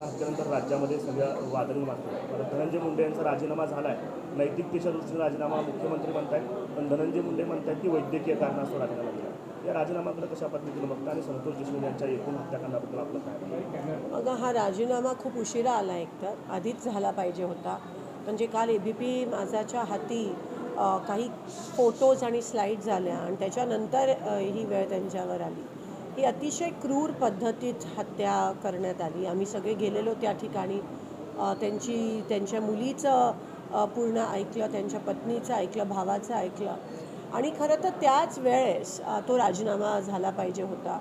त्यानंतर राज्यामध्ये सगळ्या वादळी मारतो. परत धनंजय मुंडे यांचा राजीनामा झाला आहे. नैतिकतेच्या दृष्टीने राजीनामा मुख्यमंत्री म्हणतायत, पण धनंजय मुंडे म्हणतात की वैद्यकीय कारणास्तव राजीनामा दिला. या राजीनामाकडे कशा पद्धतीने बघता आणि संतोष देशमुख यांच्या एकूण हत्याकांडाबद्दल आपलं काय? बघा, हा राजीनामा खूप उशिरा आला. एकतर आधीच झाला पाहिजे होता. म्हणजे काल ABP माझाच्या हाती काही फोटोज आणि स्लाईड झाल्या आणि त्याच्यानंतर ही वेळ त्यांच्यावर आली. ही अतिशय क्रूर पद्धतीत हत्या करण्यात आली. आम्ही सगळे गेलेलो त्या ठिकाणी. त्यांच्या मुलीचं पूर्ण ऐकलं, त्यांच्या पत्नीचं ऐकलं, भावाचं ऐकलं आणि खरं तर त्याच वेळेस तो राजीनामा झाला पाहिजे होता.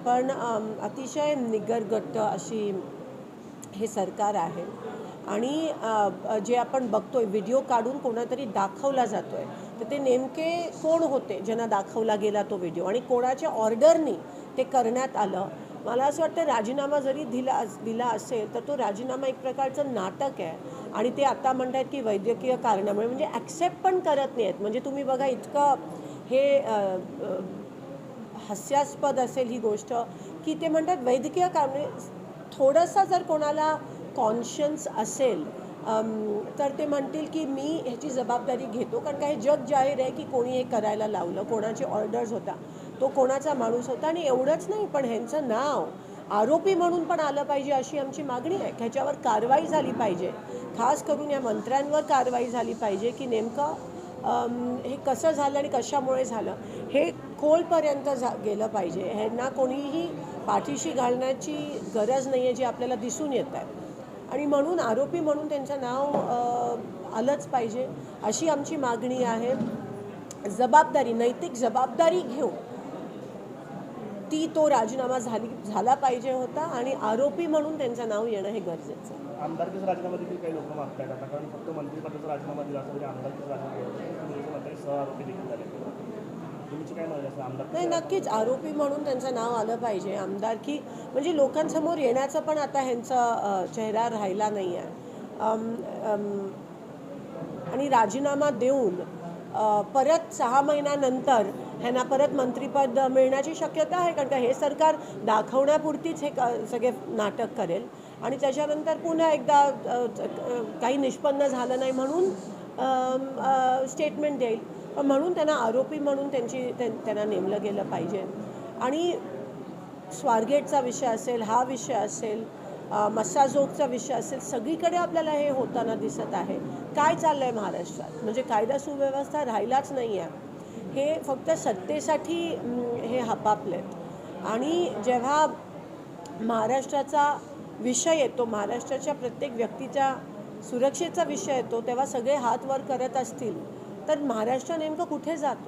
पण अतिशय निगरगट्ट अशी हे सरकार आहे आणि जे आपण बघतोय व्हिडिओ काढून कोणातरी दाखवला जातो आहे, तर ते नेमके कोण होते ज्यांना दाखवला गेला तो व्हिडिओ आणि कोणाच्या ऑर्डरनी ते करण्यात आलं. मला असं वाटतं राजीनामा जरी दिला असेल तर तो राजीनामा एक प्रकारचं नाटक आहे आणि ते आता म्हणतात की वैद्यकीय कारणामुळे, म्हणजे ॲक्सेप्ट पण करत नाही आहेत. म्हणजे तुम्ही बघा, इतकं हे हास्यास्पद असेल ही गोष्ट की ते म्हणतात वैद्यकीय कारणे. थोडंसं जर कोणाला कॉन्शियन्स असेल तर ते म्हणतील की मी ह्याची जबाबदारी घेतो, कारण का हे जग जाहीर आहे की कोणी हे करायला लावलं, कोणाचे ऑर्डर्स होता, तो कोणाचा माणूस होता. आणि एवढंच नाही, पण ह्यांचं नाव आरोपी म्हणून पण आलं पाहिजे अशी आमची मागणी आहे. ह्याच्यावर कारवाई झाली पाहिजे, खास करून या मंत्र्यांवर कारवाई झाली पाहिजे की नेमकं हे कसं झालं आणि कशामुळे झालं हे खोलपर्यंत गेलं पाहिजे. ह्यांना कोणीही पाठीशी घालण्याची गरज नाही आहे, जी आपल्याला दिसून येत आहे. आणि म्हणून आरोपी म्हणून त्यांचं नाव आलंच पाहिजे अशी आमची मागणी आहे. जबाबदारी, नैतिक जबाबदारी घेऊन तो राजीनामा झाला पाहिजे होता आणि आरोपी म्हणून त्यांचं नाव येणं हे गरजेचं आहे. आमदारकीचा राजीनामा देखील काही लोक मागतायत आता, कारण फक्त मंत्रिपदाचा राजीनामा दिला असं आमदारकीचा राजीनामा सह आरोपी देखील झाले. तुमची काय म्हणणं आहे आमदार? नाही, नक्कीच आरोपी म्हणून त्यांचं नाव आलं पाहिजे. आमदारकी म्हणजे लोकांसमोर येण्याचं पण आता ह्यांचा चेहरा राहिला नाही आहे. आणि राजीनामा देऊन परत 6 महिन्यानंतर ह्यांना परत मंत्रिपद मिळण्याची शक्यता आहे, कारण का हे सरकार दाखवण्यापुरतीच हे सगळे नाटक करेल आणि त्याच्यानंतर पुन्हा एकदा काही निष्पन्न झालं नाही म्हणून स्टेटमेंट देईल. म्हणून त्यांना आरोपी म्हणून त्यांना नेमलं गेलं पाहिजे. आणि स्वारगेटचा विषय असेल, हा विषय असेल, मस्साजोगचा विषय असेल, सगळीकडे आपल्याला हे होताना दिसत आहे. काय चाललं आहे महाराष्ट्रात, म्हणजे कायदा सुव्यवस्था राहिलाच नाही आहे. हे फक्त सत्तेसाठी हे हपापलेत. आणि जेव्हा महाराष्ट्राचा विषय येतो, महाराष्ट्राच्या प्रत्येक व्यक्तीच्या सुरक्षेचा विषय येतो, तेव्हा सगळे हात वर करत असतील तर महाराष्ट्र नेमकं कुठे जातो?